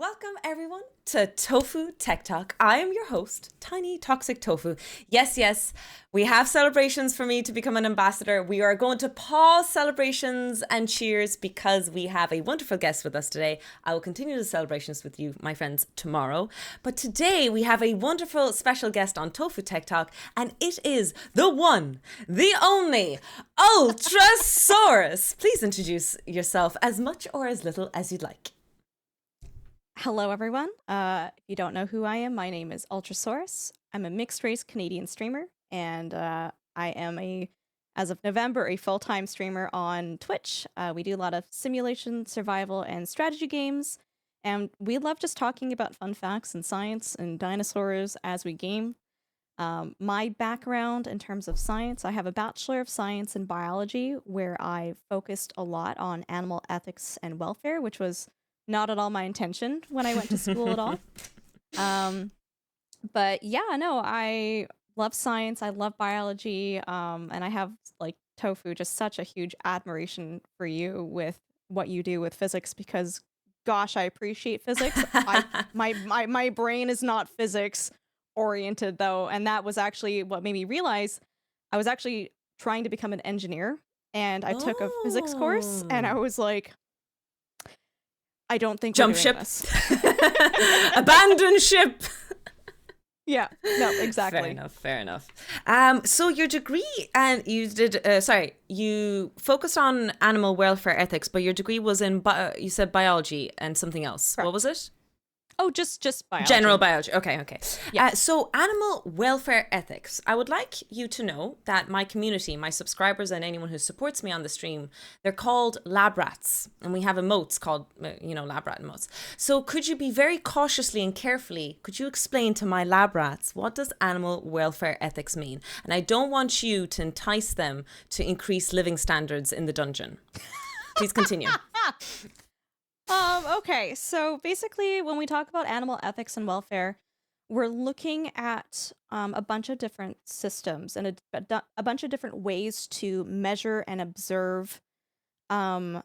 Welcome everyone to Tofu Tech Talk. I am your host, Tiny Toxic Tofu. Yes, we have celebrations for me to become an ambassador. We are going to pause celebrations and cheers because we have a wonderful guest with us today. I will continue the celebrations with you, my friends, tomorrow. But today we have a wonderful special guest on Tofu Tech Talk, and it is the one, the only, Ultrasaurus. Please introduce yourself as much or as little as you'd like. Hello, everyone. If you don't know who I am, my name is Ultrasaurus. I'm a mixed-race Canadian streamer, and I am, as of November, a full-time streamer on Twitch. We do a lot of simulation, survival, and strategy games, and we love just talking about fun facts and science and dinosaurs as we game. My background in terms of science, I have a Bachelor of Science in Biology, where I focused a lot on animal ethics and welfare, which was not at all my intention when I went to school at all. But yeah, no, I love science. I love biology. And I have, like, Tofu, just such a huge admiration for you with what you do with physics because, gosh, I appreciate physics. My brain is not physics oriented, though. And that was actually what made me realize I was actually trying to become an engineer. And I took a physics course and I was like, I don't think Jump we're ship. doing this. Abandon ship. Yeah, no, exactly. Fair enough. So your degree, and you did, you focused on animal welfare ethics, but your degree was in, you said biology and something else. Correct. What was it? Oh, just biology. General biology. Okay. Yeah. So animal welfare ethics. I would like you to know that my community, my subscribers and anyone who supports me on the stream, they're called lab rats. And we have emotes called, lab rat emotes. So could you be very cautiously and carefully, could you explain to my lab rats, what does animal welfare ethics mean? And I don't want you to entice them to increase living standards in the dungeon. Please continue. Okay, so basically when we talk about animal ethics and welfare, we're looking at a bunch of different systems and a bunch of different ways to measure and observe, I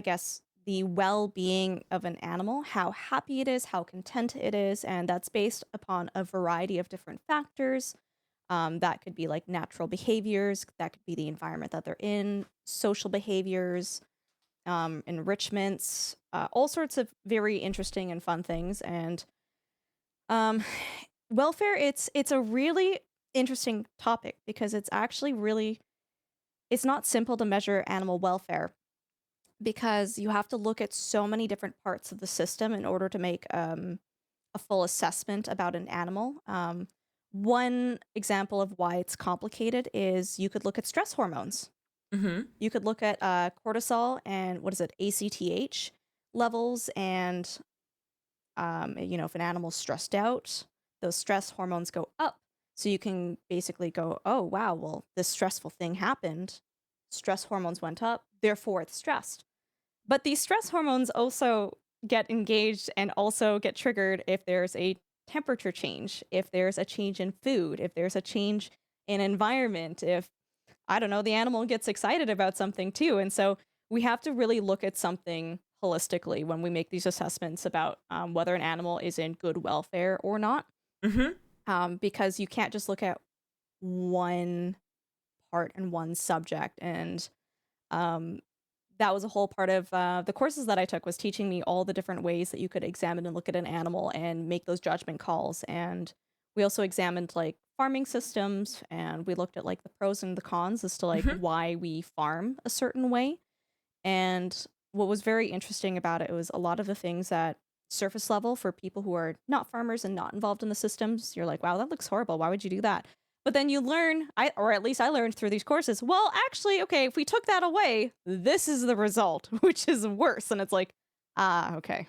guess, the well-being of an animal, how happy it is, how content it is, and that's based upon a variety of different factors. That could be like natural behaviors, that could be the environment that they're in, social behaviors, enrichments, all sorts of very interesting and fun things. And welfare, it's a really interesting topic because it's actually it's not simple to measure animal welfare because you have to look at so many different parts of the system in order to make a full assessment about an animal. One example of why it's complicated is you could look at stress hormones. Mm-hmm. You could look at cortisol and ACTH levels, and if an animal's stressed out, those stress hormones go up. So you can basically go, oh wow, well, this stressful thing happened, stress hormones went up, therefore it's stressed. But these stress hormones also get engaged and also get triggered if there's a temperature change, if there's a change in food, if there's a change in environment, if I don't know, the animal gets excited about something too. And so we have to really look at something holistically when we make these assessments about whether an animal is in good welfare or not. Mm-hmm. Because you can't just look at one part and one subject. And that was a whole part of the courses that I took, was teaching me all the different ways that you could examine and look at an animal and make those judgment calls. And we also examined like farming systems, and we looked at like the pros and the cons as to like why we farm a certain way. And what was very interesting about it was a lot of the things that surface level for people who are not farmers and not involved in the systems, you're like, wow, that looks horrible. Why would you do that? But then you learn, or at least I learned through these courses, well, actually, okay, if we took that away, this is the result, which is worse. And it's like, okay.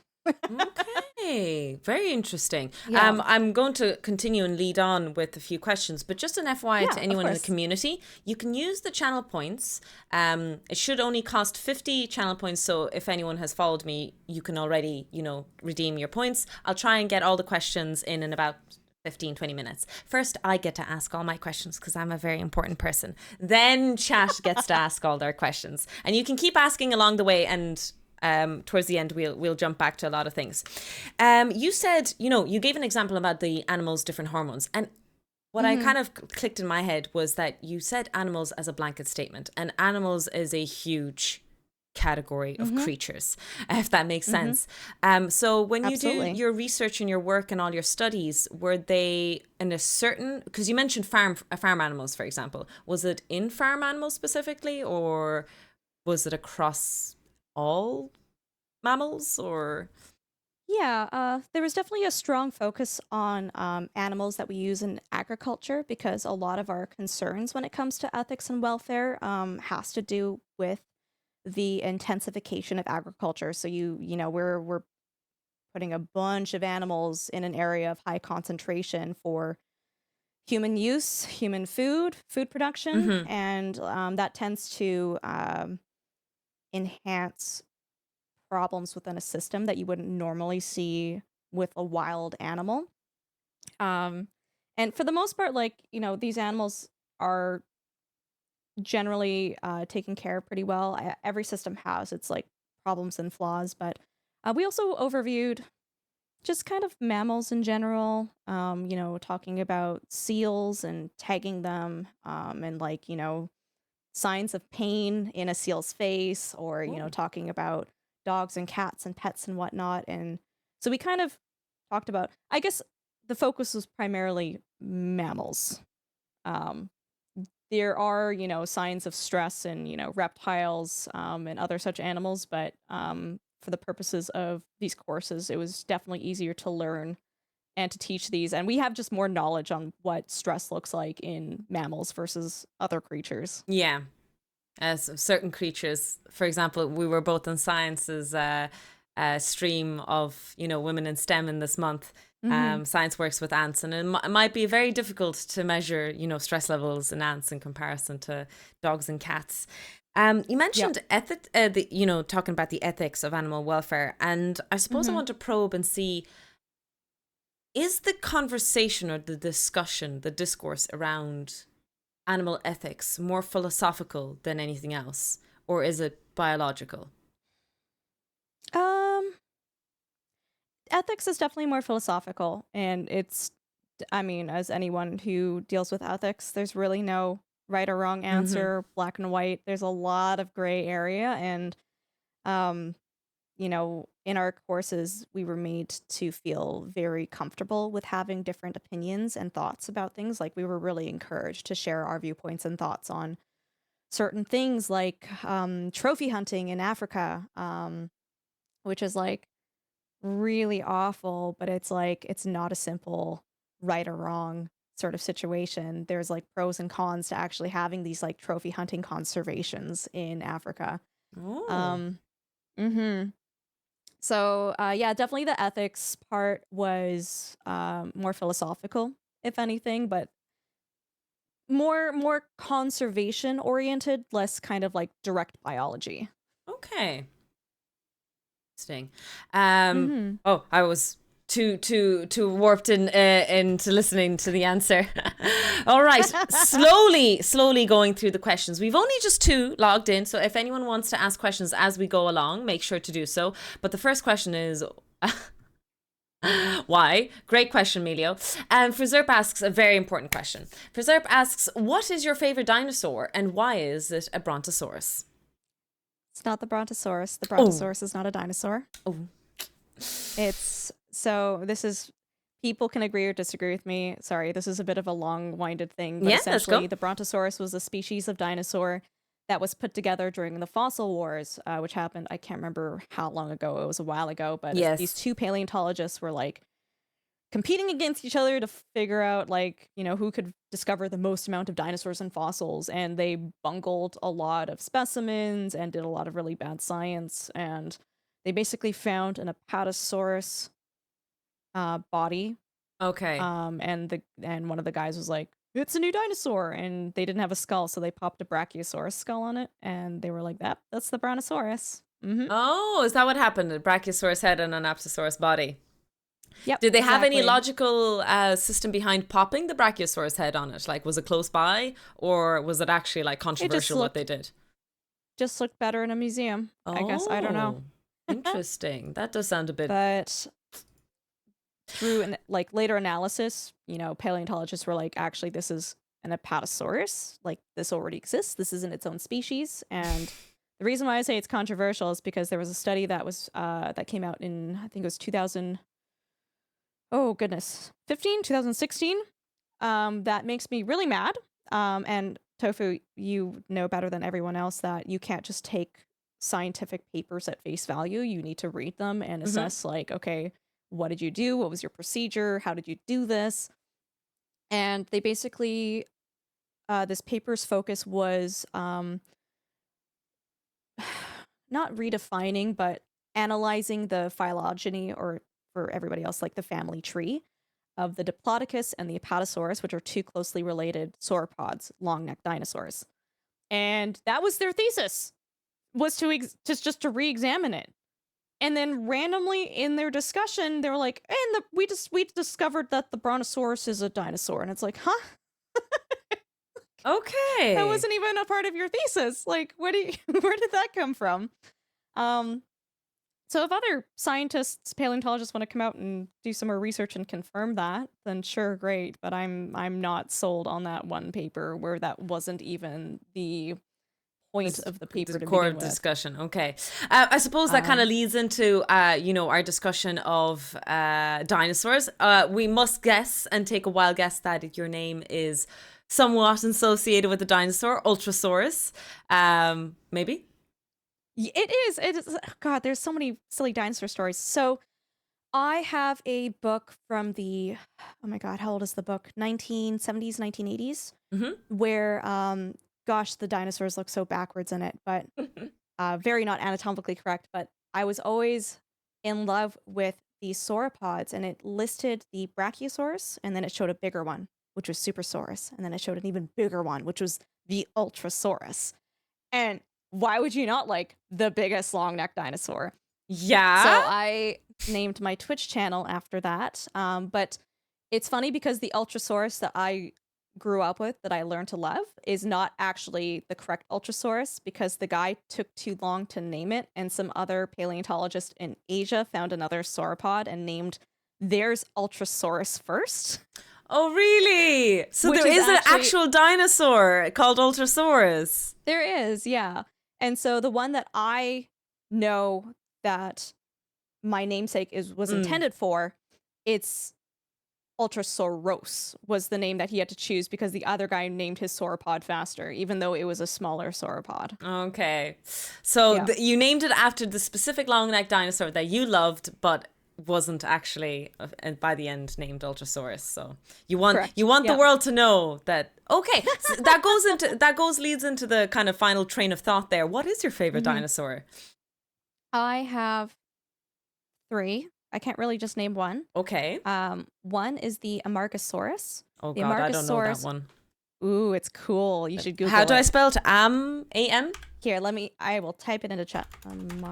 Okay, very interesting. Yeah. I'm going to continue and lead on with a few questions, but just an FYI to anyone in the community, you can use the channel points. It should only cost 50 channel points, so if anyone has followed me, you can already, redeem your points. I'll try and get all the questions in about 15-20 minutes. First, I get to ask all my questions because I'm a very important person. Then chat gets to ask all their questions. And you can keep asking along the way, and Towards the end, we'll jump back to a lot of things. You said, you gave an example about the animals' different hormones. And what I kind of clicked in my head was that you said animals as a blanket statement, and animals is a huge category of creatures, if that makes sense. So when you do Absolutely. your research and your work and all your studies, were they in a certain, because you mentioned farm animals, for example, was it in farm animals specifically, or was it across all mammals, or? Yeah, there was definitely a strong focus on animals that we use in agriculture because a lot of our concerns when it comes to ethics and welfare has to do with the intensification of agriculture. So we're putting a bunch of animals in an area of high concentration for human use, human food production, Mm-hmm. and that tends to enhance problems within a system that you wouldn't normally see with a wild animal. Um, and for the most part, these animals are generally taken care of pretty well. Every system has its like problems and flaws, but we also overviewed just kind of mammals in general. Talking about seals and tagging them, and signs of pain in a seal's face, or Oh. talking about dogs and cats and pets and whatnot. And so we kind of talked about, I guess the focus was primarily mammals. Um, there are, signs of stress in, reptiles and other such animals, but for the purposes of these courses, it was definitely easier to learn and to teach these. And we have just more knowledge on what stress looks like in mammals versus other creatures. Yeah. As certain creatures, for example, we were both on Science's stream of women in STEM in this month. Hmm. Science works with ants, and it might be very difficult to measure stress levels in ants in comparison to dogs and cats. You Yep. mentioned talking about the ethics of animal welfare, and I suppose I Hmm. want to probe and see, is the conversation or the discussion, the discourse around animal ethics more philosophical than anything else, or is it biological? Um, Ethics is definitely more philosophical, and I mean, as anyone who deals with ethics, there's really no right or wrong Mm-hmm. answer, black and white. There's a lot of gray area, and um, in our courses, we were made to feel very comfortable with having different opinions and thoughts about things. Like, we were really encouraged to share our viewpoints and thoughts on certain things, like trophy hunting in Africa, which is like really awful, but it's like it's not a simple right or wrong sort of situation. There's like pros and cons to actually having these like trophy hunting conservations in Africa. Oh, Um, mm-hmm. So yeah, definitely the ethics part was more philosophical, if anything, but more conservation oriented, less kind of like direct biology. okay. Interesting. Mm-hmm. Oh, I was too warped into listening to the answer. All right, slowly going through the questions. We've only just two logged in, so if anyone wants to ask questions as we go along, make sure to do so. But the first question is, why? Great question, Melio. And Frizerp asks a very important question. Frizerp asks, what is your favorite dinosaur and why is it a Brontosaurus? It's not the Brontosaurus. The Oh, Brontosaurus is not a dinosaur. oh. It's so this is People can agree or disagree with me. Sorry, this is a bit of a long-winded thing, but Yeah, let's essentially go. the Brontosaurus was a species of dinosaur that was put together during the fossil wars, which happened, I can't remember how long ago. It was a while ago, but these Yes. two paleontologists were like competing against each other to figure out who could discover the most amount of dinosaurs and fossils, and they bungled a lot of specimens and did a lot of really bad science, and they basically found an apatosaurus body, Okay. and one of the guys was like, it's a new dinosaur, and they didn't have a skull, so they popped a brachiosaurus skull on it, and they were like, that's the brontosaurus. Mm-hmm. Oh, is that what happened? A Brachiosaurus head and an Apatosaurus body. Yep, Did they have any exactly. logical system behind popping the Brachiosaurus head on it? Like, was it close by, or was it actually like It just controversial what they looked did? just looked better in a museum, I guess. I don't know. Oh. Interesting. That does sound a bit. But through later analysis, paleontologists were like, actually, this is an Apatosaurus. Like, this already exists. This isn't its own species. And the reason why I say it's controversial is because there was a study that came out in, I think it was 2000. Oh goodness, 2016. That makes me really mad. And Tofu, you know better than everyone else that you can't just take scientific papers at face value. You need to read them and assess, like, okay, what did you do? What was your procedure? How did you do this? And they basically, this paper's focus was not redefining, but analyzing the phylogeny, or for everybody else, like the family tree of the Diplodocus and the Apatosaurus, which are two closely related sauropods, long-necked dinosaurs. And that was their thesis, was just to re-examine it. And then randomly in their discussion, they were like, and we discovered that the Brontosaurus is a dinosaur. And it's like, huh? Okay. That wasn't even a part of your thesis. Like, where did that come from? So if other scientists, paleontologists want to come out and do some more research and confirm that, then sure, great. But I'm not sold on that one paper where that wasn't even the point of the paper to core begin with. discussion. Okay. I suppose that kind of leads into our discussion of dinosaurs. We must guess and take a wild guess that your name is somewhat associated with the dinosaur Ultrasaurus. Maybe. It is. God, there's so many silly dinosaur stories. So I have a book from the, oh my God, how old is the book? 1970s, 1980s, where, gosh, the dinosaurs look so backwards in it, but very not anatomically correct. But I was always in love with the sauropods, and it listed the Brachiosaurus, and then it showed a bigger one, which was Supersaurus, and then it showed an even bigger one, which was the Ultrasaurus. And why would you not like the biggest long-necked dinosaur? Yeah. So I named my Twitch channel after that. But it's funny because the Ultrasaurus that I grew up with, that I learned to love, is not actually the correct Ultrasaurus, because the guy took too long to name it, and some other paleontologist in Asia found another sauropod and named theirs Ultrasaurus first. Oh, really? So there is an actual dinosaur called Ultrasaurus. There is, yeah. And so the one that I know that my namesake was intended for, it's Ultrasaurus was the name that he had to choose, because the other guy named his sauropod faster, even though it was a smaller sauropod. Okay. So you named it after the specific long-necked dinosaur that you loved, but wasn't actually by the end named Ultrasaurus. So you want the world to know that. Okay, so that leads into the kind of final train of thought there. What is your favorite dinosaur? I have 3. I can't really just name one. Okay. One is the Amargasaurus. Oh God, I don't know that one. Ooh, it's cool. You should Google it. How do I spell it? A-M? Here, I will type it into chat.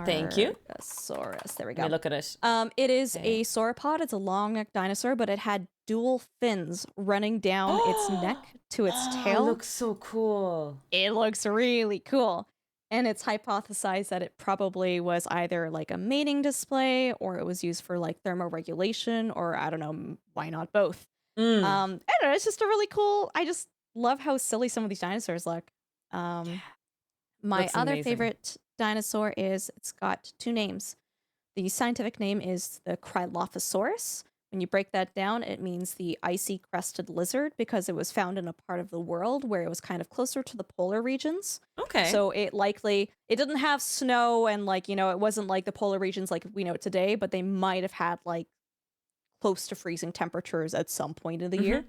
Thank you. Amargasaurus. There we go. Let me look at it. It is a sauropod. It's a long-necked dinosaur, but it had dual fins running down its neck to its tail. It looks so cool. It looks really cool. And it's hypothesized that it probably was either like a mating display, or it was used for like thermoregulation, or I don't know, why not both? I don't know, it's just a really cool, I just love how silly some of these dinosaurs look. My other favorite dinosaur it's got 2 names. The scientific name is the Cryolophosaurus. When you break that down, it means the icy crested lizard, because it was found in a part of the world where it was kind of closer to the polar regions. Okay. So it didn't have snow, and it wasn't like the polar regions like we know it today, but they might have had like close to freezing temperatures at some point of the year.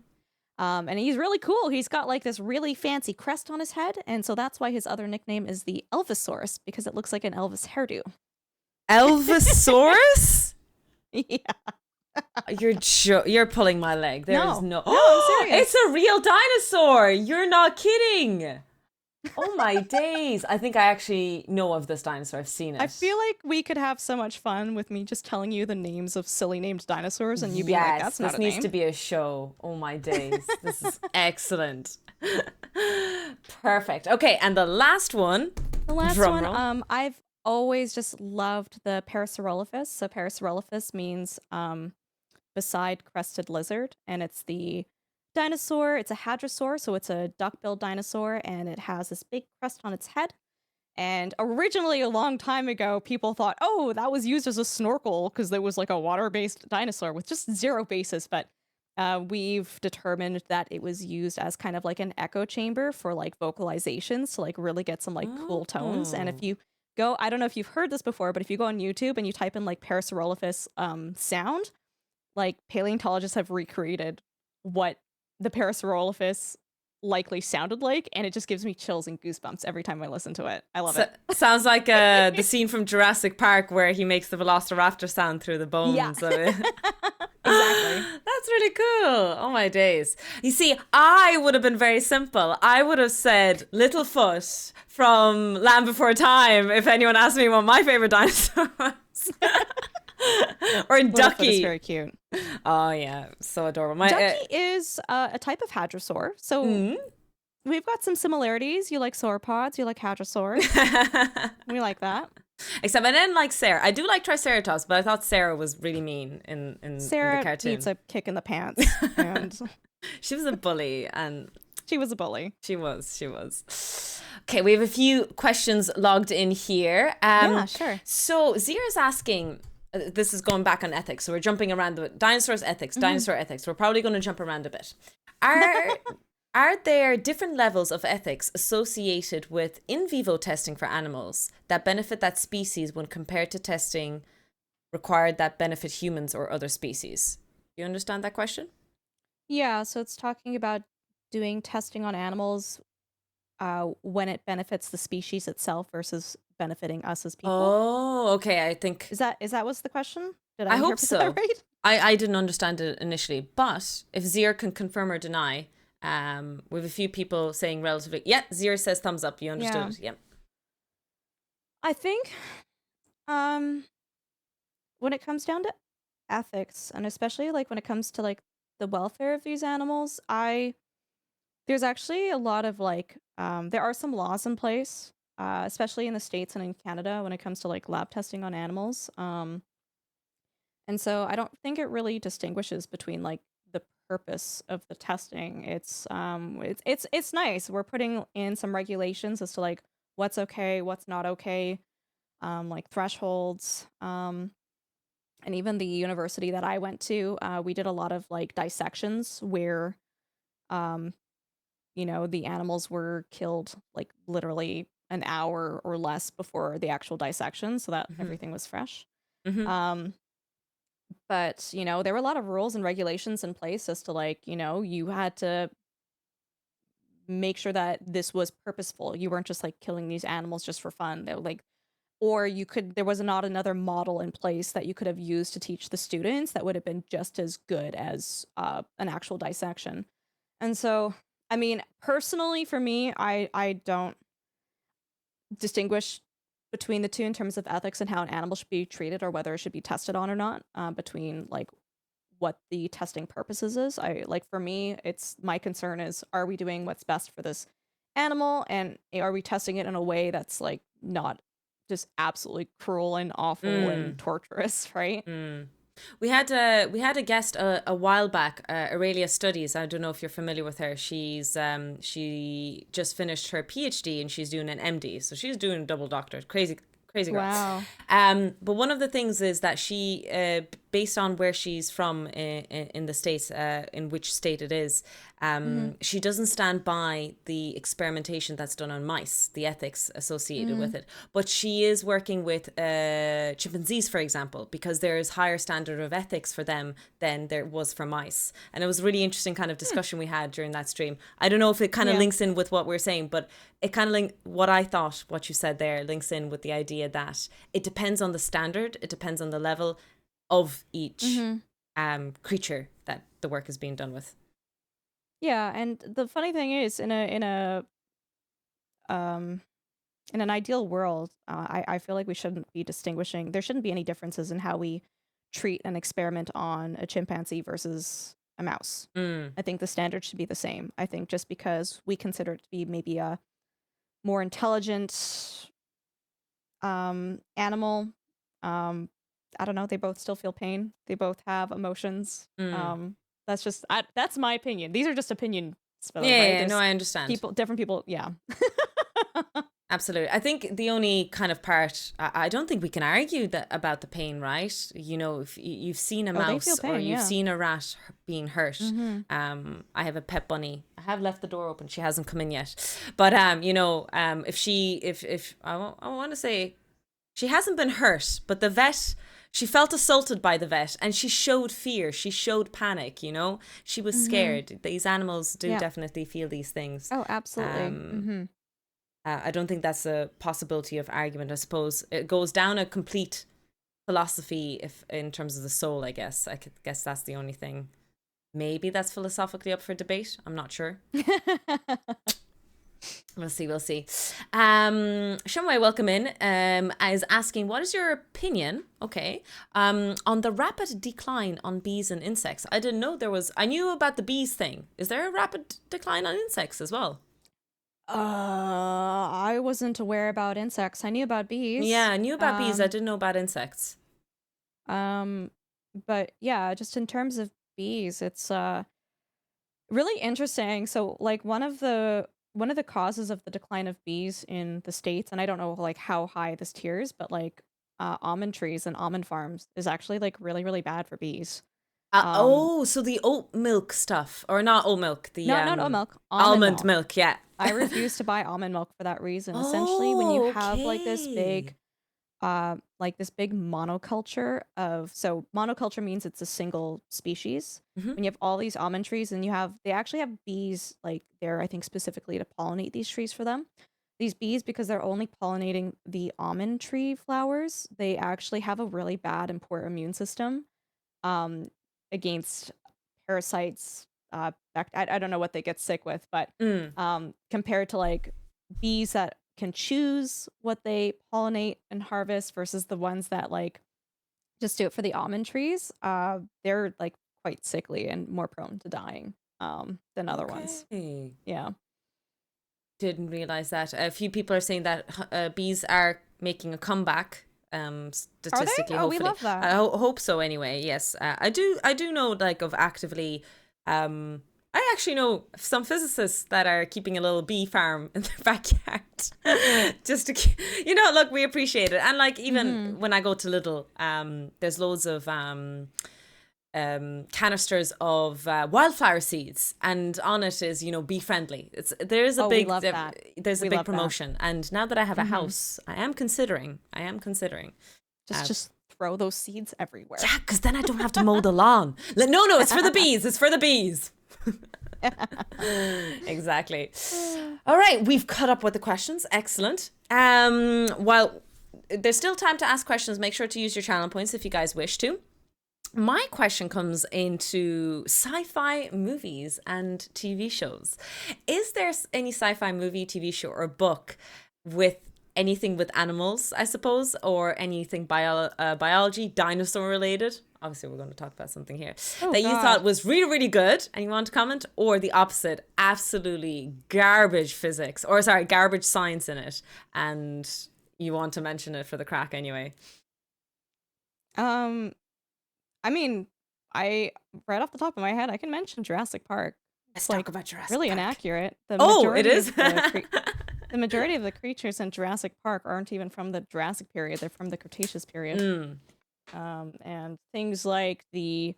And he's really cool. He's got like this really fancy crest on his head, and so that's why his other nickname is the Elvisaurus, because it looks like an Elvis hairdo. Elvisaurus? Yeah. You're pulling my leg. There is no, I'm serious. It's a real dinosaur. You're not kidding. Oh my days. I think I actually know of this dinosaur. I've seen it. I feel like we could have so much fun with me just telling you the names of silly named dinosaurs, and you being like, that's not a name. This needs to be a show. Oh my days. This is excellent. Perfect. Okay, and the last one. I've always just loved the Parasaurolophus. So Parasaurolophus means beside crested lizard, and it's the dinosaur. It's a hadrosaur, so it's a duck-billed dinosaur, and it has this big crest on its head. And originally, a long time ago, people thought, oh, that was used as a snorkel because there was like a water-based dinosaur with just zero basis. But we've determined that it was used as kind of like an echo chamber for like vocalizations to like really get some like cool tones. And if Oh. you go, I don't know if you've heard this before, but if you go on YouTube and you type in like Parasaurolophus sound, like paleontologists have recreated what the Parasaurolophus likely sounded like, and it just gives me chills and goosebumps every time I listen to it. I love So, it. sounds like the scene from Jurassic Park where he makes the Velociraptor sound through the Yeah. bones of it. Exactly. That's really cool. Oh my days. You see, I would have been very simple. I would have said Littlefoot from Land Before Time if anyone asked me what my favorite dinosaur was. Or Littlefoot is Ducky. very cute. Oh yeah, so adorable. My Ducky is a type of hadrosaur, so mm. we've got some similarities. You like sauropods, you like hadrosaurs. We like that. Except I didn't like Sarah. I do like Triceratops, but I thought Sarah was really mean in the Sarah needs cartoon. a kick in the pants, and She was a bully, and she was a bully. she was. She was. Okay, we have a few questions logged in here. Yeah, sure. So Zira's asking. This is going back on ethics, so we're jumping around the dinosaurs ethics, dinosaur ethics. We're probably going to jump around a bit. Are there different levels of ethics associated with in vivo testing for animals that benefit that species when compared to testing required that benefit humans or other species? You understand that question? Yeah, so it's talking about doing testing on animals when it benefits the species itself versus benefiting us as people. Oh, okay. I think Is that what's the question? Did I I hope interpret that so. right? I didn't understand it initially, but if Zir can confirm or deny, we have a few people saying relatively. Yeah, Zir says thumbs up. You understood Yeah. it. Yeah. I think um when it comes down to ethics, and especially like when it comes to like the welfare of these animals, I there's actually a lot of like there are some laws in place, especially in the States and in Canada when it comes to like lab testing on animals. And so I don't think it really distinguishes between like the purpose of the testing. It's nice. We're putting in some regulations as to like what's okay, what's not okay, like thresholds. And even the university that I went to, we did a lot of like dissections where um, the animals were killed like literally an hour or less before the actual dissection so that Mm-hmm. everything was fresh. Mm-hmm. Um, But, there were a lot of rules and regulations in place as to like, you had to make sure that this was purposeful. You weren't just like killing these animals just for fun. They were like, or there was not another model in place that you could have used to teach the students that would have been just as good as an actual dissection. And so, I mean, personally for me, I don't distinguish between the two in terms of ethics and how an animal should be treated or whether it should be tested on or not, between like what the testing purposes is. I like for me, it's my concern is are we doing what's best for this animal and are we testing it in a way that's like not just absolutely cruel and awful and Mm. torturous, right? Mm. We had a guest a while back, Aurelia Studies. I don't know if you're familiar with her. She just finished her PhD and she's doing an MD, so she's doing a double doctorate. Crazy girl. Wow. But one of the things is that she, based on where she's from in the States, in which state it is, Mm-hmm. she doesn't stand by the experimentation that's done on mice, the ethics associated with it. But she is working with chimpanzees, for example, because there is higher standard of ethics for them than there was for mice. And it was a really interesting kind of discussion we had during that stream. I don't know if it kind of Yeah. links in with what we're saying, but it kind of what I thought, what you said there links in with the idea that it depends on the standard, it depends on the level of each Mm-hmm. creature that the work is being done with. Yeah, and the funny thing is, um in an ideal world, I feel like we shouldn't be distinguishing. There shouldn't be any differences in how we treat an experiment on a chimpanzee versus a mouse. Mm. I think the standard should be the same. I think just because we consider it to be maybe a more intelligent animal. I don't know. They both still feel pain. They both have emotions. Mm. That's my opinion. These are just opinions, Yeah, right? yeah, no, There's I understand. different people. Yeah. Absolutely. I think the only kind of part, I don't think we can argue that about the pain, right? You know, if you've seen a Oh, they feel mouse or pain. you've Yeah. seen a rat being hurt. Mm-hmm. I have a pet bunny. I have left the door open. She hasn't come in yet. But, you know, if I want to say she hasn't been hurt, but the vet, she felt assaulted by the vet and she showed fear. She showed panic, you know, she was Mm-hmm. scared. These animals do Yeah. definitely feel these things. Oh, absolutely. Um, Mm-hmm. I don't think that's a possibility of argument. I suppose it goes down a complete philosophy if in terms of the soul, I guess. Guess that's the only thing. Maybe that's philosophically up for debate. I'm not sure. We'll see, we'll see. Shumway, welcome in. Is asking, what is your opinion, on the rapid decline on bees and insects? I didn't know there was, I knew about the bees thing. Is there a rapid decline on insects as well? I wasn't aware about insects. I knew about Yeah, bees. I knew about bees. I didn't know about insects. Um, but yeah, just in terms of bees, it's really interesting. So like one of the causes of the decline of bees in the States, and I don't know like how high this tiers, but like almond trees and almond farms is actually like really, really bad for bees. Um, So the oat milk stuff, or not oat milk, the no, not oat milk, almond almond milk. milk, yeah. I refuse to buy almond milk for that reason. Essentially, when you Oh, have okay. like this big monoculture of, so monoculture means it's a single species. Hmm. When you have all these almond trees and they actually have bees like there, I think specifically to pollinate these trees for them. These bees, because they're only pollinating the almond tree flowers, they actually have a really bad and poor immune system um against parasites. I don't know what they get sick with, but Mm. compared to like bees that can choose what they pollinate and harvest versus the ones that like just do it for the almond trees, they're like quite sickly and more prone to dying than other ones. Okay. Yeah. Didn't realize that. A few people are saying that bees are making a comeback. Are they? Statistically, Oh, we hopefully, love that. I hope so. Anyway, yes, I do. I do know like of actively. I actually know some physicists that are keeping a little bee farm in their backyard, just to, you know, look, we appreciate it. And like even Mm-hmm. when I go to Lidl, there's loads of canisters of wildflower seeds, and on it is, you know, bee friendly. Oh, we love that. There's a We big love that. promotion, and now that I have a Mm-hmm. house, I am considering. Just Uh, just throw those seeds everywhere. yeah, because then I don't have to mow the lawn. No, no, it's for the bees. It's for the bees. Exactly. All right, we've cut up with the questions. Excellent. While there's still time to ask questions, make sure to use your channel points if you guys wish to. My question comes into sci-fi movies and TV shows. Is there any sci-fi movie, TV show, or book with anything with animals, I suppose, or anything biology, dinosaur related? Obviously, we're going to talk about something here Oh that you thought God. was really, really good and you want to comment, or the opposite, absolutely garbage physics, or sorry, garbage science in it, and you want to mention it for the crack anyway. Um, I mean, I right off the top of my head, I can mention Jurassic Park. Let's It's talk like about Jurassic really Park. inaccurate. Oh, it is. The majority of the creatures in Jurassic Park aren't even from the Jurassic period. They're from the Cretaceous period. Mm. And things like the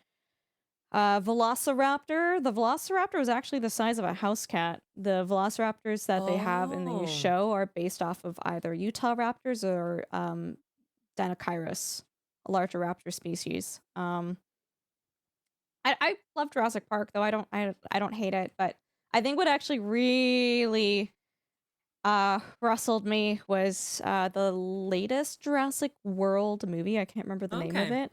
Velociraptor. The Velociraptor is actually the size of a house cat. The Velociraptors that they have in the Oh. show are based off of either Utah raptors or Dinosaurus, a larger raptor species. I love Jurassic Park though. I don't hate it, but I think what actually really rustled me was the latest Jurassic World movie. I can't remember the name of Okay. it.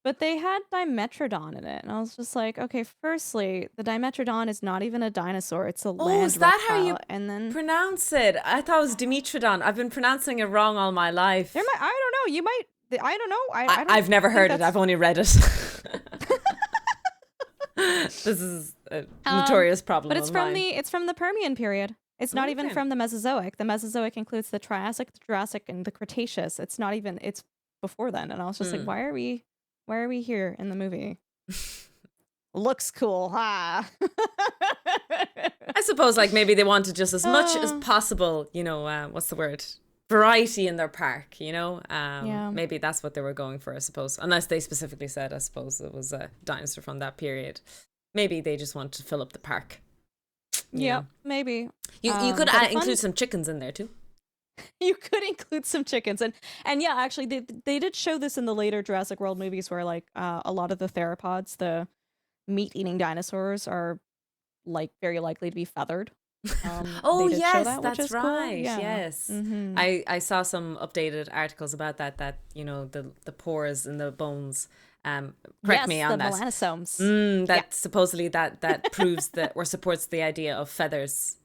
But they had Dimetrodon in it, and I was just like, okay, firstly, the Dimetrodon is not even a dinosaur, it's a Oh, land is that how reptile. you And then pronounce it? I thought it was Dimitrodon. I've been pronouncing it wrong all my there life. might, I don't know, you might, I don't know, I don't I've never think heard it. that's I've only read it. This is a um notorious but problem of mine. it's from the Permian period. It's not even Okay. from the Mesozoic. The Mesozoic includes the Triassic, the Jurassic, and the Cretaceous. It's not even, it's before then. And I was just like, Mm. why are we here in the movie? Looks cool, ha! I suppose like maybe they wanted just as much as Uh, possible, what's the word? Variety in their park, yeah. maybe that's what they were going for, I suppose. Unless they specifically said, I suppose it was a dinosaur from that period. Maybe they just wanted to fill up the park, you Yep, know. maybe. You could But a include fun some chickens in there too. you could include some chickens, and yeah, actually they did show this in the later Jurassic World movies where like a lot of the theropods, the meat-eating dinosaurs, are like very likely to be feathered. Oh They did show yes, that, which that's is cool. right. Yeah. Yes. Mm-hmm. I saw some updated articles about that the pores in the bones. Correct me Yes, the on that. melanosomes. Yeah. That supposedly that proves that or supports the idea of feathers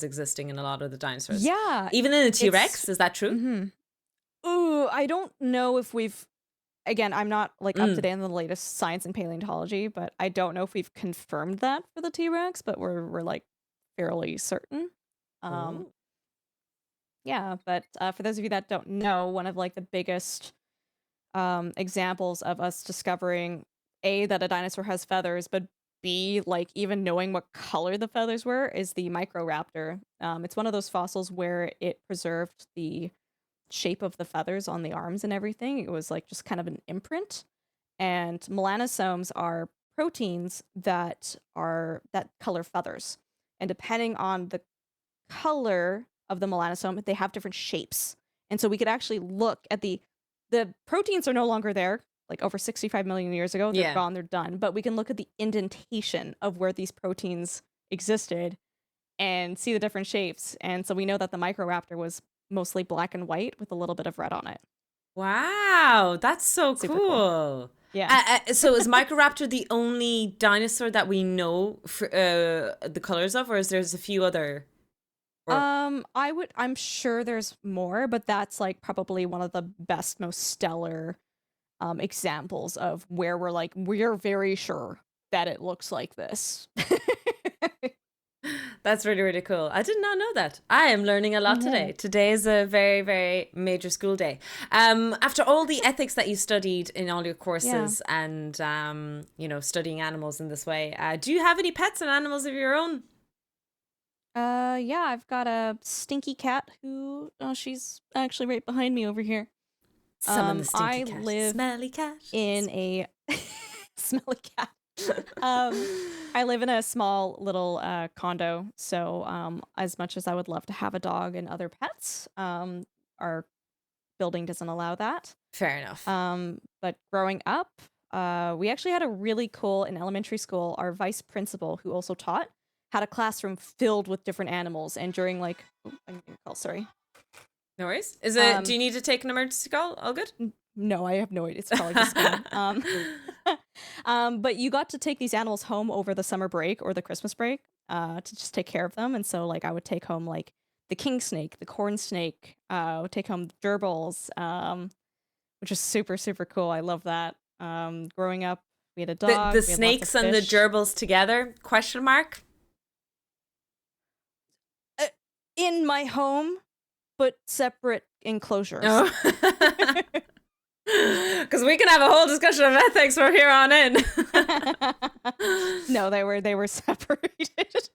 existing in a lot of the dinosaurs. Yeah. Even in the It's T-Rex, is that true? mm-hmm. Ooh, I don't know if we've again, I'm not like up to Mm. date on the latest science and paleontology, but I don't know if we've confirmed that for the T-Rex, but we're like fairly certain. Um Oh. yeah, but for those of you that don't know, one of like the biggest examples of us discovering A, that a dinosaur has feathers, but B, like even knowing what color the feathers were is the Microraptor. It's one of those fossils where it preserved the shape of the feathers on the arms and everything. It was like just kind of an imprint. And melanosomes are proteins that color feathers. And depending on the color of the melanosome, they have different shapes. And so we could actually look at the proteins are no longer there. Like over 65 million years ago, they're Yeah. gone, they're done. But we can look at the indentation of where these proteins existed and see the different shapes. And so we know that the Microraptor was mostly black and white with a little bit of red on it. Wow, that's so Super cool. cool. Yeah. So is Microraptor the only dinosaur that we know for the colors of, or is there's a few other? Or I'm sure there's more, but that's like probably one of the best, most stellar examples of where we're very sure that it looks like this. that's really, really cool. I did not know that. I am learning a lot Mhm. today. Today is a very, very major school day. After all the ethics that you studied in all your Yeah. courses and, studying animals in this way, do you have any pets and animals of your own? Yeah, I've got a stinky cat who she's actually right behind me over here. Summon the stinky I cat. live Smelly cat. in a smelly cat. I live in a small little condo, so as much as I would love to have a dog and other pets, our building doesn't allow that. Fair enough. But growing up, we actually had a really cool in elementary school. Our vice principal, who also taught, had a classroom filled with different animals, and during like, oh, I'm getting a call. Sorry. No worries. Do Um, you need to take an emergency call? All good? no, I have no idea. It's probably just spam. But you got to take these animals home over the summer break or the Christmas break, to just take care of them. And so, like, I would take home like the king snake, the corn snake. I would take home the gerbils, which is super super cool. I love that. Growing up, we had a The dog. We had lots of snakes and the fish. gerbils together? Question mark. In my home, but separate enclosures. Oh. Because we can have a whole discussion of ethics from here on in. No, they were separated.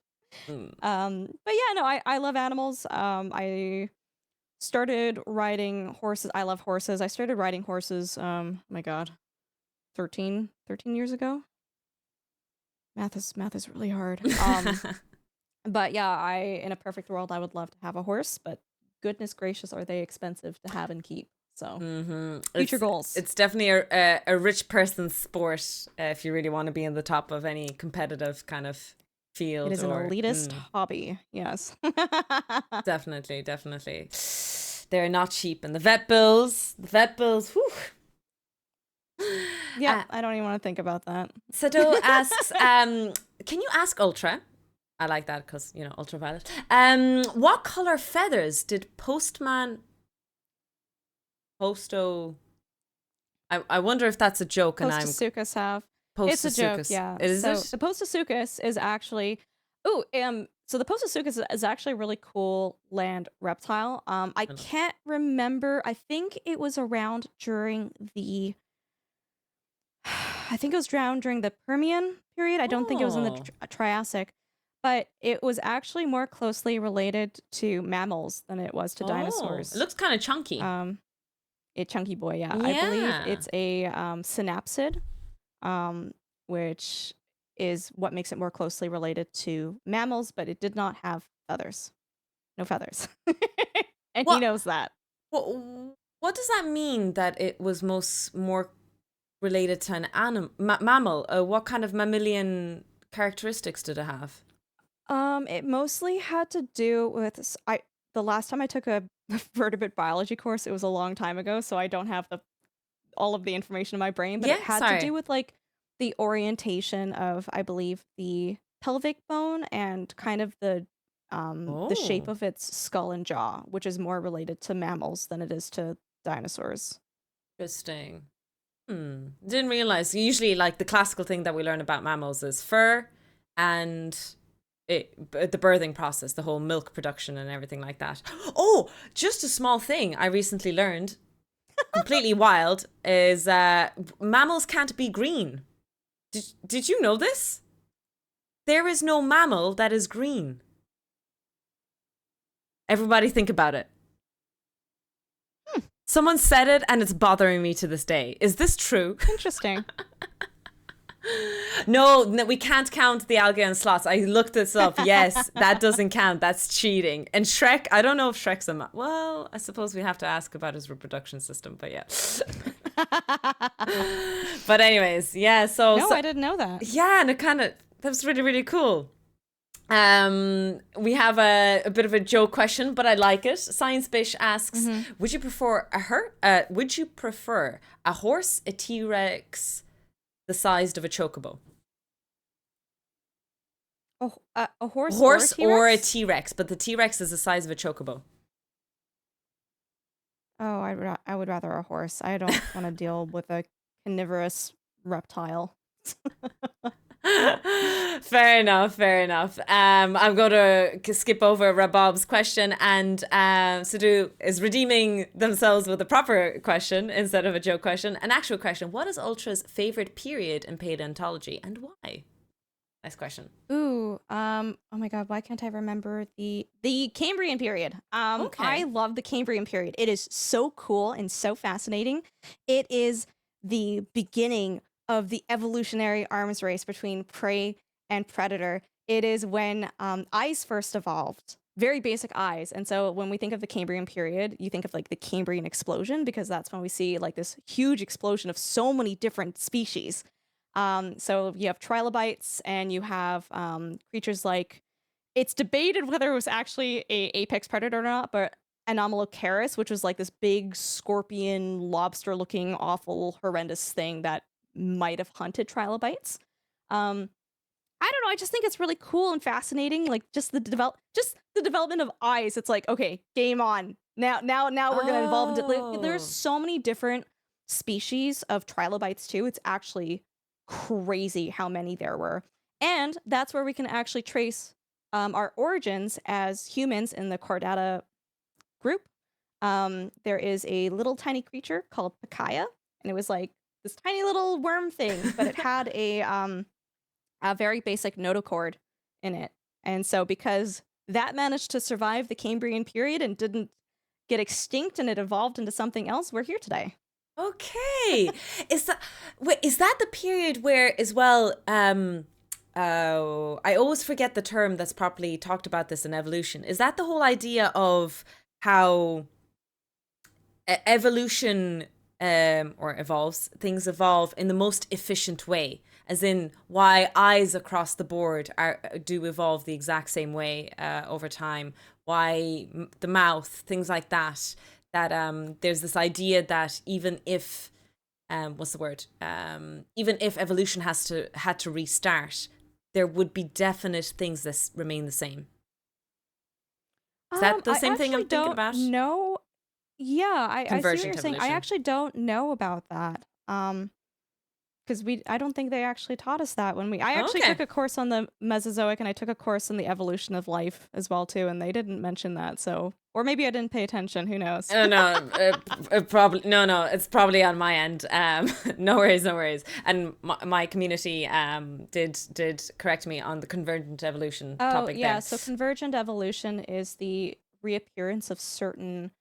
Mm. But yeah, no, I love animals. I started riding horses. I love horses. I started riding horses, my God, 13 years ago. Math is really hard. But yeah, in a perfect world, I would love to have a horse, but goodness gracious, are they expensive to have and keep. So future goals. It's definitely a rich person's sport if you really want to be in the top of any competitive kind of field. It is an elitist hobby. Yes. Definitely. They're not cheap. And the vet bills, whew. Yeah, I don't even want to think about that. Sado asks, can you ask Ultra? I like that because, ultraviolet. What color feathers did I wonder if that's a joke and I'm Postosuchus have. It's a joke, Postosuchus. yeah. Is So it? the Postosuchus is actually Oh, so the Pososuke is actually a really cool land reptile. I I know. can't remember. I think it was around during the I think it was drowned during the Permian period. I don't think it was in the Oh, Triassic, but it was actually more closely related to mammals than it was to oh, it dinosaurs. looks kind of chunky. Um, a chunky boy, yeah. I believe Yeah. it's a synapsid, um, which is what makes it more closely related to mammals, but it did not have feathers. No feathers. And he What knows that. what what does that mean that it was most more related to an mammal? What kind of mammalian characteristics did it have? It mostly had to do with the last time I took a vertebrate biology course, it was a long time ago, so I don't have the all of the information in my brain, but it Yeah, had to do sorry. with like the orientation of, I believe, the pelvic bone and kind of the shape Oh, of its skull and jaw, which is more related to mammals than it is to dinosaurs. interesting. Didn't realize. Usually, like the classical thing that we learn about mammals is fur and the birthing process, the whole milk production and everything like that. Oh, just a small thing I recently learned, completely wild, is mammals can't be green. Did you know this? There is no mammal that is green. Everybody think about it. Hmm, Someone said it and it's bothering me to this day. Is this true? interesting. No, no, we can't count the algae and sloths. I looked this up. Yes, that doesn't count. That's cheating. And Shrek, I don't know if Shrek's well, I suppose we have to ask about his reproduction system, but yeah. But anyways, yeah, No, I didn't know that. yeah, and it kind of that was really really cool. We have a bit of a joke question, but I like it. Science Bish asks, Hmm. would you prefer would you prefer a horse, a T-Rex, the size of a chocobo? A horse or a Horse or a T-Rex? T-Rex, but the T-Rex is the size of a chocobo. Oh, I would rather a horse. I don't want to deal with a carnivorous reptile. Fair enough, fair enough. I'm going to skip over Rabob's question, and Sadu is redeeming themselves with a proper question instead of a joke question. An actual question. What is Ultra's favorite period in paleontology and why? Nice question. Ooh, oh my God, why can't I remember the Cambrian period? I Okay. love the Cambrian period. It is so cool and so fascinating. It is the beginning of the evolutionary arms race between prey and predator. It is when eyes first evolved, very basic eyes. And so when we think of the Cambrian period, you think of like the Cambrian explosion because that's when we see like this huge explosion of so many different species. So you have trilobites and you have creatures like it's debated whether it was actually a apex predator or not, but Anomalocaris, which was like this big scorpion, lobster-looking, awful, horrendous thing that might have hunted trilobites. Um, I don't know. I just think it's really cool and fascinating. Like just the development of eyes. It's like okay, game on. Now we're gonna evolve into. There's Oh, so many different species of trilobites too. It's actually crazy how many there were, and that's where we can actually trace our origins as humans in the Chordata group. There is a little tiny creature called Pacaya, and it was like this tiny little worm thing, but it had a very basic notochord in it. And so because that managed to survive the Cambrian period and didn't get extinct and it evolved into something else, we're here today. okay. Is that wait? Is that the period where, as well? Oh, I always forget the term that's properly talked about this in evolution. Is that the whole idea of how evolution or evolves, things evolve in the most efficient way, as in why eyes across the board are do evolve the exact same way over time, why the mouth, things like that, that there's this idea that even if what's the word, even if evolution had to restart, there would be definite things that remain the same. Is that the I same thing I'm actually thinking don't about? know. Yeah, I see what Convergent you're saying. I evolution. actually don't know about that. because I don't think they actually taught us that I actually Okay. took a course on the Mesozoic, and I took a course on the evolution of life as well too, and they didn't mention that. So, or maybe I didn't pay attention. Who knows? No, probably no. It's probably on my end. No worries, no worries. And my community did correct me on the convergent evolution Oh, topic yeah. there. So convergent evolution is the reappearance of certain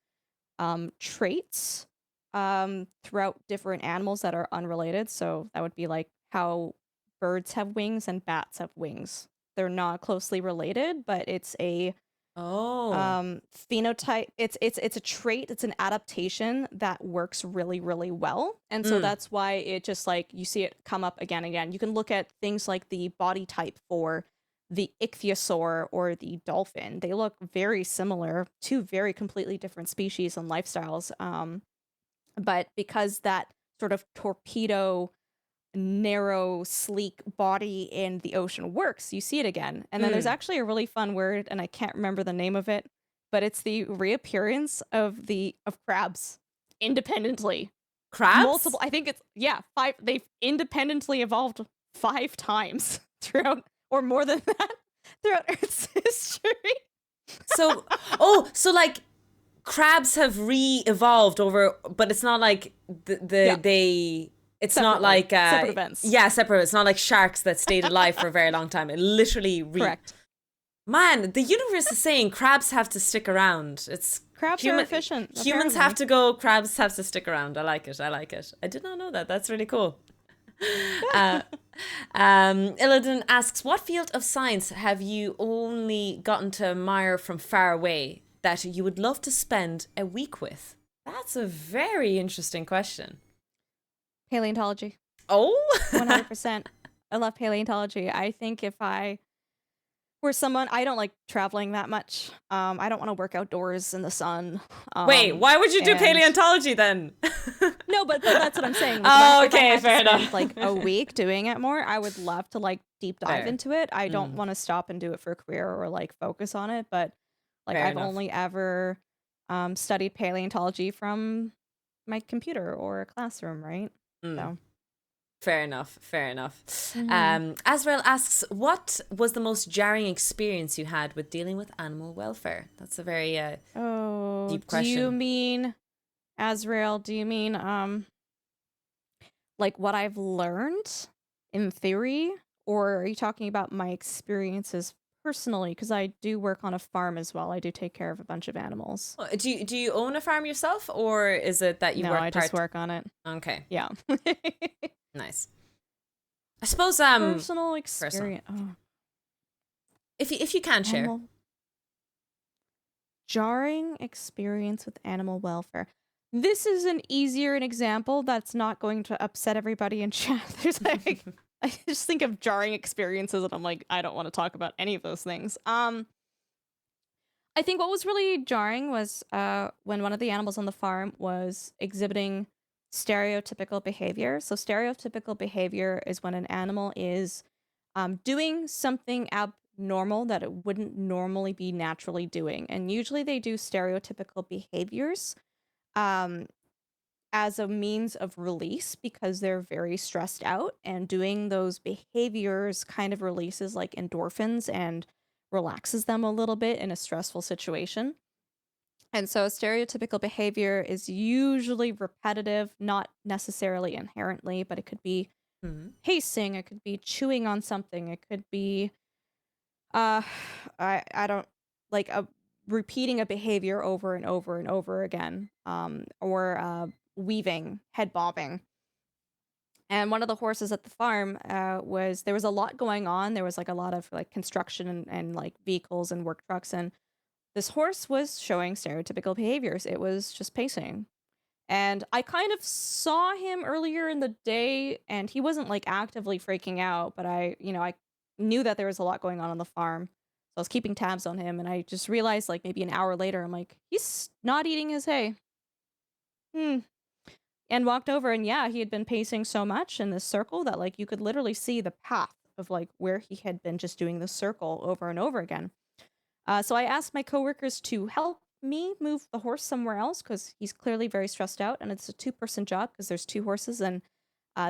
traits throughout different animals that are unrelated. So that would be like how birds have wings and bats have wings. They're not closely related, but it's a Oh, phenotype. It's a trait, it's an adaptation that works really, really well. And so mm, that's why it just like you see it come up again and again. You can look at things like the body type for the ichthyosaur or the dolphin. They look very similar, two very completely different species and lifestyles. But because that sort of torpedo narrow, sleek body in the ocean works, you see it again. And then there's mm. actually a really fun word, and I can't remember the name of it, but it's the reappearance of crabs independently. Crabs? Multiple, I think it's yeah, five. They've independently evolved 5 times throughout, or more than that, throughout Earth's history. So, so like crabs have re-evolved over, but it's not like Yeah, they. It's not separately, like separate events. yeah, separate. It's not like sharks that stayed alive for a very long time. It literally Correct. Man, the universe is saying crabs have to stick around. It's Crabs are efficient, humans have apparently. to go, crabs have to stick around. I like it. I like it. I did not know that. That's really cool. Uh, Illidan asks, what field of science have you only gotten to admire from far away that you would love to spend a week with? That's a very interesting question. Paleontology. Oh, 100%. I love paleontology. I think if I were someone, I don't like traveling that much. I don't want to work outdoors in the sun. wait, why would you do And paleontology then? no, but that's what I'm saying. Like Oh, if I okay, had to fair spend enough. like a week doing it more, I would love to like deep dive Fair. into it. I don't Mm, want to stop and do it for a career or like focus on it, but like fair I've enough. only ever studied paleontology from my computer or a classroom, right? Mm. So, Fair enough. Fair enough. mhm. Azrael asks, "What was the most jarring experience you had with dealing with animal welfare?" That's a very Oh, deep do you question. mean Azrael? Do you mean like what I've learned in theory, or are you talking about my experiences personally? Because I do work on a farm as well. I do take care of a bunch of animals. Do you own a farm yourself, or is it that you No, I work just part? work on it. Okay, Yeah. nice. I suppose Personal personal. experience. Oh, If you can share. animal jarring experience with animal welfare. This is an easier an example that's not going to upset everybody in chat. There's like I just think of jarring experiences and I'm like, I don't want to talk about any of those things. I think what was really jarring was when one of the animals on the farm was exhibiting stereotypical behavior. So, stereotypical behavior is when an animal is doing something abnormal that it wouldn't normally be naturally doing. And usually they do stereotypical behaviors um, as a means of release because they're very stressed out. And doing those behaviors kind of releases like endorphins and relaxes them a little bit in a stressful situation. And so stereotypical behavior is usually repetitive, not necessarily inherently, but it could be Mhm. pacing, it could be chewing on something, it could be uh I don't like repeating a behavior over and over and over again. Or weaving, head bobbing. And one of the horses at the farm was there was a lot going on. There was like a lot of like construction and like vehicles and work trucks and this horse was showing stereotypical behaviors. It was just pacing. And I kind of saw him earlier in the day and he wasn't like actively freaking out, but I knew that there was a lot going on the farm. So I was keeping tabs on him and I just realized like maybe an hour later I'm like, he's not eating his hay. Hmm. And walked over and yeah, he had been pacing so much in this circle that like you could literally see the path of like where he had been just doing the circle over and over again. So I asked my coworkers to help me move the horse somewhere else because he's clearly very stressed out, and it's a two-person job because there's two horses, and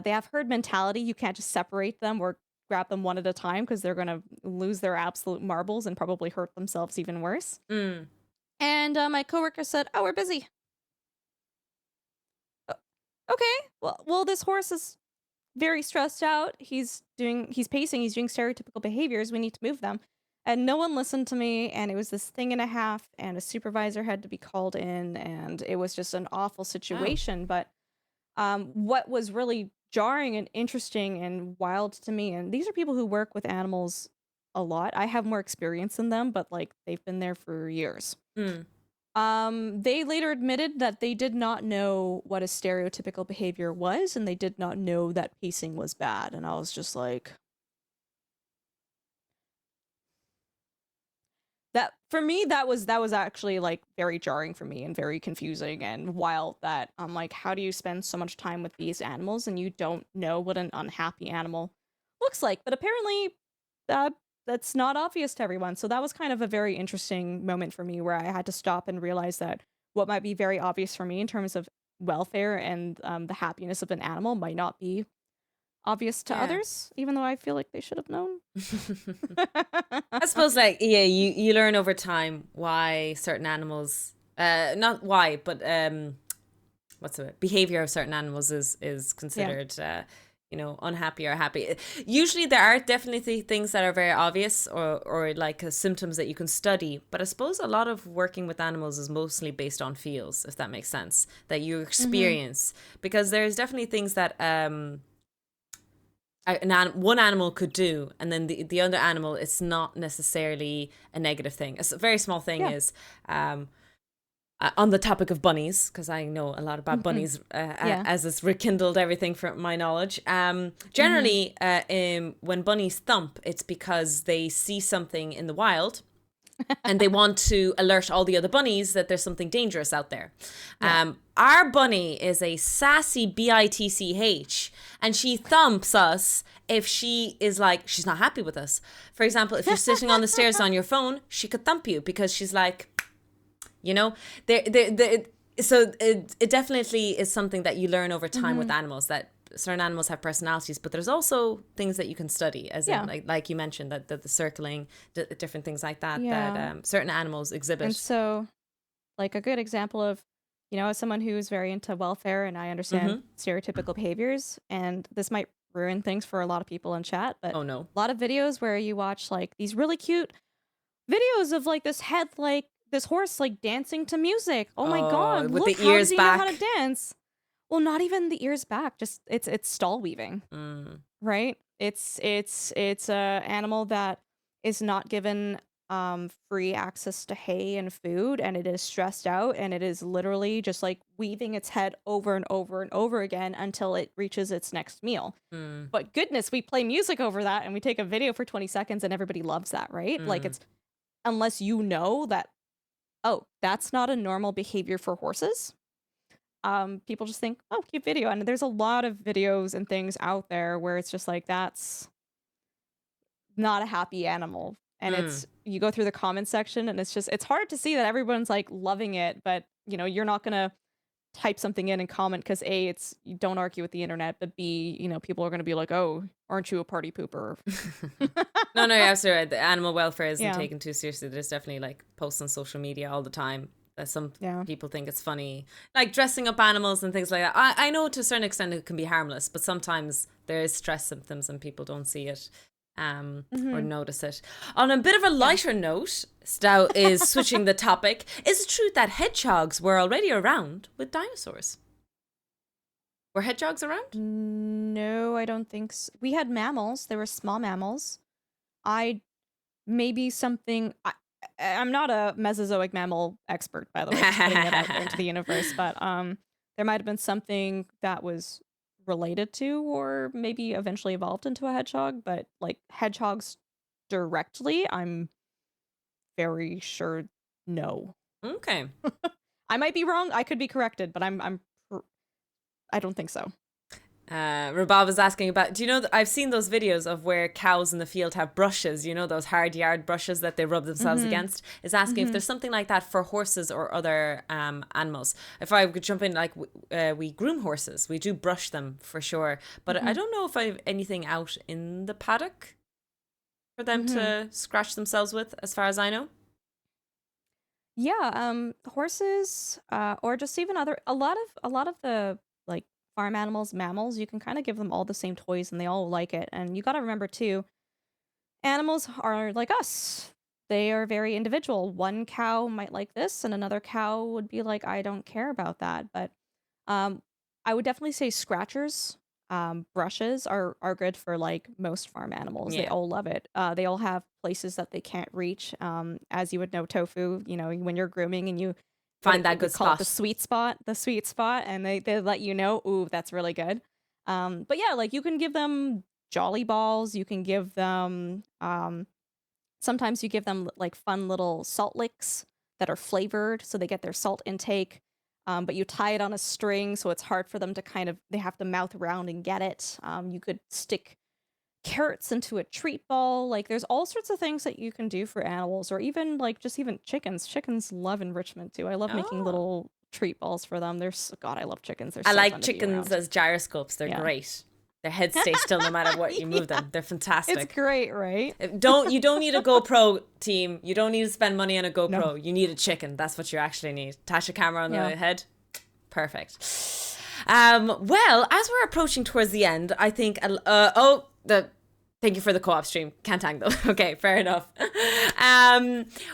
They have herd mentality. You can't just separate them or grab them one at a time because they're gonna lose their absolute marbles and probably hurt themselves even worse. Mm. And my coworker said, "Oh, we're busy." "O- Okay, well, this horse is very stressed out. He's pacing. He's doing stereotypical behaviors. We need to move them." And no one listened to me. And it was this thing and a half. And a supervisor had to be called in. And it was just an awful Oh. situation. But what was really jarring and interesting and wild to me, and these are people who work with animals a lot. I have more experience than them, but like they've been there for years. Mm. They later admitted that they did not know what a stereotypical behavior was, and they did not know that pacing was bad. And I was just like, that for me, that was actually like very jarring for me and very confusing and wild. That I'm like, how do you spend so much time with these animals and you don't know what an unhappy animal looks like? But apparently, that that's not obvious to everyone. So that was kind of a very interesting moment for me where I had to stop and realize that what might be very obvious for me in terms of welfare and the happiness of an animal might not be obvious to Yeah. others, even though I feel like they should have known. I suppose, like, yeah, you learn over time why certain animals, not why, but what's the behavior of certain animals is Yeah. considered, unhappy or happy. Usually, there are definitely things that are very obvious, or like symptoms that you can study. But I suppose a lot of working with animals is mostly based on feels, if that makes sense, that you Mm-hmm. experience, because there's definitely things that one animal could do, and then the other animal, it's not necessarily a negative thing. A very small thing Yeah. is, on the topic of bunnies, because I know a lot about Mm-hmm. bunnies, Yeah. as it's rekindled everything from my knowledge. Mm-hmm. Generally, when bunnies thump, it's because they see something in the wild and they want to alert all the other bunnies that there's something dangerous out there. Yeah. Our bunny is a sassy bitch, and she thumps us if she is like, she's not happy with us. For example, if you're sitting on the stairs on your phone, she could thump you because she's like, you know, there. So it definitely is something that you learn over time Mm-hmm. with animals, that certain animals have personalities, but there's also things that you can study, as in Yeah. like you mentioned, that the circling, different things like that Yeah. certain animals And exhibit. so, like, a good example of, as someone who's very into welfare and I understand Mm-hmm. stereotypical behaviors, and this might ruin things for a lot of people in chat, but Oh no. a lot of videos where you watch like these really cute videos of like this horse like dancing to music. Oh my Oh, god, with look, the how does ears he know how to back. dance? Well, not even the ears back, just it's stall weaving. Mm. Right? It's a animal that is not given free access to hay and food, and it is stressed out, and it is literally just like weaving its head over and over and over again until it reaches its next meal. Mm. But goodness, we play music over that and we take a video for 20 seconds and everybody loves that, right? Like, Mm. it's unless you know that, oh, that's not a normal behavior for horses. People just think, oh, cute video. And there's a lot of videos and things out there where it's just like, that's not a happy animal. And Mm. it's, you go through the comment section and it's hard to see that everyone's like loving it, but you're not gonna type something in and comment because A, it's, you don't argue with the internet, but B, people are gonna be like, oh, aren't you a party pooper? No, no, you're absolutely right. The animal welfare isn't Yeah. taken too seriously. There's definitely like posts on social media all the time that some Yeah. people think it's funny, like dressing up animals and things like that. I know to a certain extent it can be harmless, but sometimes there is stress symptoms and people don't see it, or Hmm. notice it. On a bit of a Yeah. lighter note, Stout is switching the topic. Is it true that hedgehogs were already around with dinosaurs? Were hedgehogs around? No, I don't think so. We had mammals. There were small mammals. I maybe something. I'm not a Mesozoic mammal expert, by the way. Just putting that out there into the universe, but there might have been something that was related to, or maybe eventually evolved into a hedgehog. But like hedgehogs directly, I'm very sure no. Okay. I might be wrong. I could be corrected, but I don't think so. Rabab is asking about, do you know, I've seen those videos of where cows in the field have brushes, you know, those hard yard brushes that they rub themselves against, is asking if there's something like that for horses or other animals. If I could jump in, like we groom horses, we do brush them for sure, but I don't know if I have anything out in the paddock for them to scratch themselves with, as far as I know. Yeah, horses, or just even a lot of the like farm animals, mammals, you can kind of give them all the same toys and they all like it. And you got to remember too, animals are like us. They are very individual. One cow might like this and another cow would be like, I don't care about that. But um, I would definitely say scratchers, brushes are good for like most farm animals. They Yeah. all love it. They all have places that they can't reach. As you would know, tofu. When you're grooming and you Find that we good call it spot. the sweet spot, and they let you know, ooh, that's really good. But yeah, like you can give them jolly balls. You can give them sometimes you give them like fun little salt licks that are flavored so they get their salt intake. But you tie it on a string so it's hard for them to they have to mouth around and get it. You could stick carrots into a treat ball. Like there's all sorts of things that you can do for animals, or even like just even chickens. Chickens love enrichment too. I love making Oh. little treat balls for them. God, I love chickens. They're I so like fun to be chickens around. as gyroscopes. They're Yeah. great. Their heads stay still no matter what you move Yeah, them. They're it's fantastic. great, right? You don't need a GoPro, team. You don't need to spend money on a No. GoPro. You need a chicken. That's what you actually need. Attach a camera on Yeah. the head. Perfect. Well, as we're approaching towards the end, I think thank you for the co-op stream. Can't hang though. Okay, fair enough.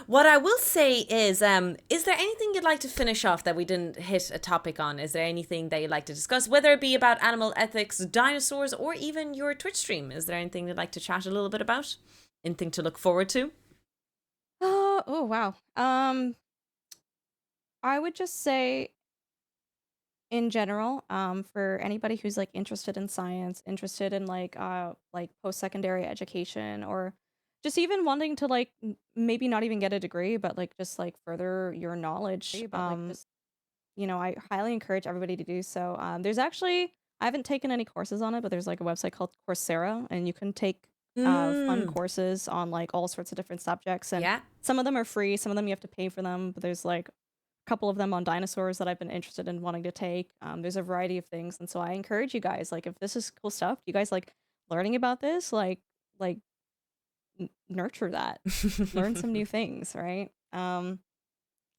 What I will say is there anything you'd like to finish off that we didn't hit a topic on? Is there anything that you'd like to discuss, whether it be about animal ethics, dinosaurs, or even your Twitch stream? Is there anything you'd like to chat a little bit about? Anything to look forward to? Oh wow. I would just say in general, for anybody who's like interested in science, interested in like post-secondary education, or just even wanting to like maybe not even get a degree, but like just like further your knowledge. I highly encourage everybody to do so. There's actually I haven't taken any courses on it, but there's like a website called Coursera, and you can take fun Mm, courses on like all sorts of different subjects, and yeah, some of them are free, some of them you have to pay for them, but there's like couple of them on dinosaurs that I've been interested in wanting to take. There's a variety of things, and so I encourage you guys, like, if this is cool stuff, you guys like learning about this, like nurture that, learn some new things, right? But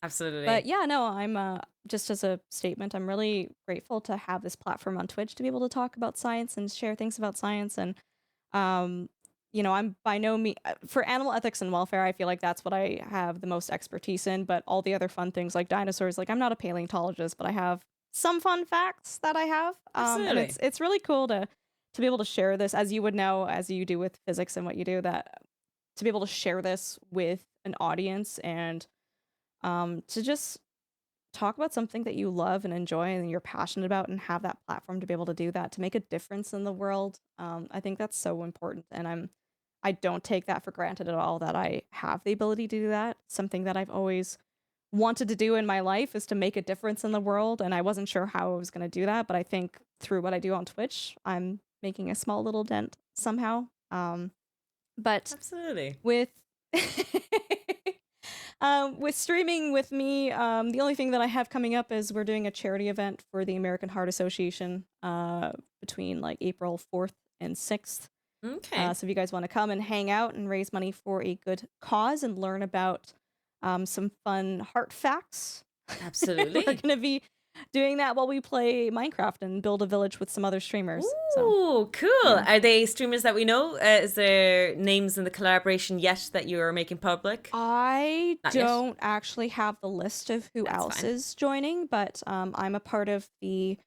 absolutely. yeah, no, I'm just as a statement, I'm really grateful to have this platform on Twitch to be able to talk about science and share things about science. And um, I'm by no means for animal ethics and welfare. I feel like that's what I have the most expertise in. But all the other fun things like dinosaurs, like I'm not a paleontologist, but I have some fun facts that I have. And Absolutely. it's really cool to be able to share this, as you would know, as you do with physics and what you do, that to be able to share this with an audience, and to just talk about something that you love and enjoy and you're passionate about, and have that platform to be able to do that, to make a difference in the world. I think that's so important, and I don't take that for granted at all, that I have the ability to do that. Something that I've always wanted to do in my life is to make a difference in the world, and I wasn't sure how I was going to do that, but I think through what I do on Twitch, I'm making a small little dent somehow. But Absolutely. with with streaming with me, the only thing that I have coming up is we're doing a charity event for the American Heart Association between like April 4th and 6th. Okay. So if you guys want to come and hang out and raise money for a good cause and learn about some fun heart facts, we're Absolutely. going to be doing that while we play Minecraft and build a village with some other streamers. So Ooh, cool. yeah. Are they streamers that we know? Is there names in the collaboration yet that you're making public? I Not yet. don't actually have the list of who That's else fine. is joining, but I'm a part of the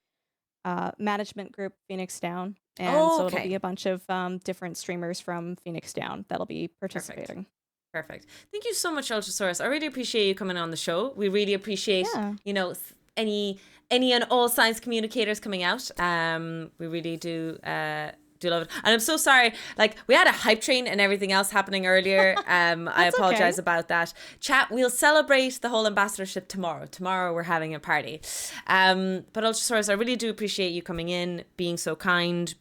management group Phoenix Down, and Oh, so it'll okay. be a bunch of different streamers from Phoenix Down that'll be Perfect. participating. Perfect. Thank you so much, Ultrasaurus. I really appreciate you coming on the show. We really appreciate, Yeah. any and all science communicators coming out. We really do do love it. And I'm so sorry, like we had a hype train and everything else happening earlier. I apologize about that. Chat, we'll celebrate the whole ambassadorship tomorrow. Tomorrow we're having a party. But Ultrasaurus, I really do appreciate you coming in, being so kind,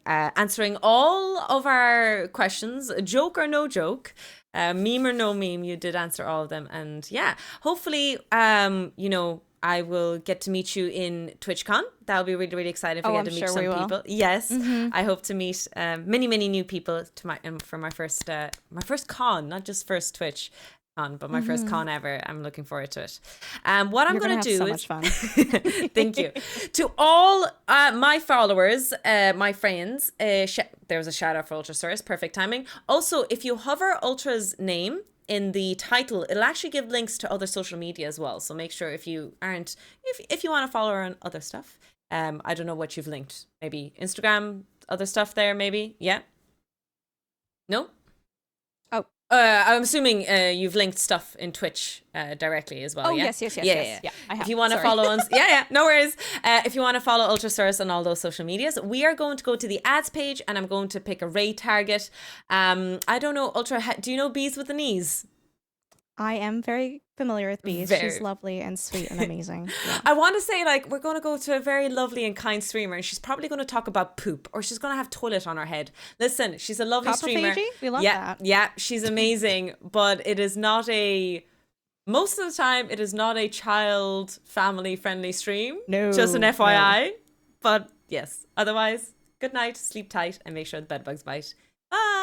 answering all of our questions, joke or no joke. Meme or no meme, you did answer all of them. And yeah, hopefully, you know, I will get to meet you in TwitchCon. That'll be really, really exciting if I get to meet some people. Yes, I hope to meet many, many new people for my first con, not just first Twitch con, but my first con ever. I'm looking forward to it. What I'm going to do is, so much fun. Thank you to all my followers, my friends. There was a shout out for Ultrasaurus, perfect timing. Also, if you hover Ultra's name in the title, it'll actually give links to other social media as well. So make sure if you want to follow her on other stuff. I don't know what you've linked. Maybe Instagram, other stuff there. Maybe no. I'm assuming you've linked stuff in Twitch directly as well. Oh, yeah? yes. Yeah. I have. If you want to follow us, no worries. If you want to follow Ultrasaurus on all those social medias, we are going to go to the ads page and I'm going to pick a raid target. I don't know, Ultra, do you know Bees with the Knees? I am very familiar with Bees. She's lovely and sweet and amazing. Yeah. I want to say, like, we're going to go to a very lovely and kind streamer and she's probably going to talk about poop or she's going to have toilet on her head. Listen, she's a lovely streamer. We love that. Yeah, she's amazing, but it is not most of the time, it is not a child family friendly stream. No. Just an FYI. No. But yes, otherwise, good night, sleep tight, and make sure the bed bugs bite. Bye.